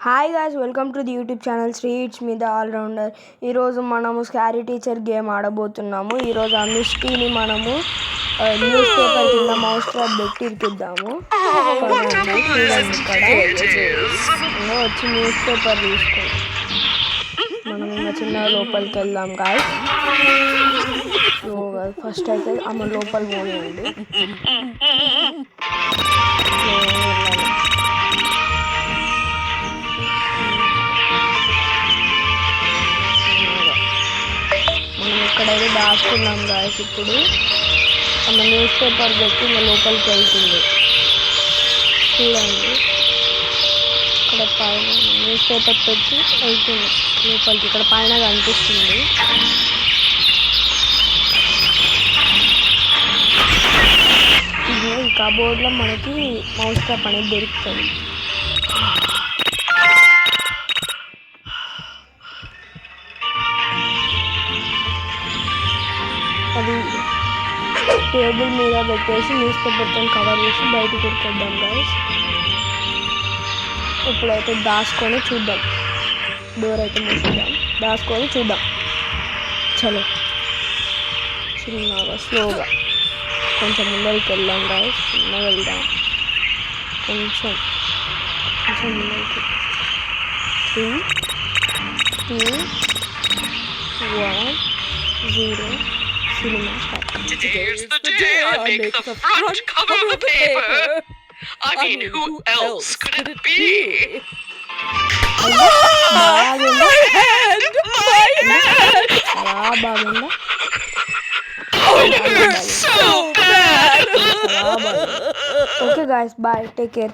Hi guys, welcome to the YouTube channel Sri it's me the allrounder. ఈరోజు మనము scary teacher game ఆడబోతున్నాము. ఈరోజు ఆ మిస్టీని మనము న్యూస్ పేపర్ కింద మౌస్ ట్రాప్ పెట్టి ఇరికిద్దాము. చూడండి, ఇక్కడ వచ్చి న్యూస్ పేపర్ తీసుకుంటాం. మనం ఇంకా చిన్న లోపలికి వెళ్దాం గాయ్స్. ఫస్ట్ అయితే ఆమె లోపల పోనియండి. మనం ఇక్కడైతే దాచుకున్నాం గాయస్. ఇప్పుడు ఆమె న్యూస్ పేపర్ పెట్టి ఇంకా లోపలికి వెళ్తుంది. చూడండి, ఇక్కడ పైన న్యూస్ పేపర్ పెట్టి వెళ్తుంది లోపలికి. ఇక్కడ పైన కనిపిస్తుంది. ఇది ఈ కబోర్డ్లో మనకి మౌస్ ట్రాప్ అనేది దొరుకుతుంది. అది టేబుల్ మీద పెట్టేసి న్యూస్ పేపర్తో కవర్ చేసి బయటకు కొట్టుకొద్దాం గాయస్. ఇప్పుడైతే దాచుకొని చూద్దాం. డోర్ అయితే మూసిద్దాం, దాచుకొని చూద్దాం. చలో, చిన్నగా స్లోగా కొంచెం ముందరికి వెళ్దాం గాయస్. చిన్నగా వెళ్దాం, కొంచెం ముందరికి. 3, 2, 1, 0. Today's the day I make the front cover of the paper. I mean, who else could it be? My head! Oh, it hurts so bad! Okay guys, bye, take care.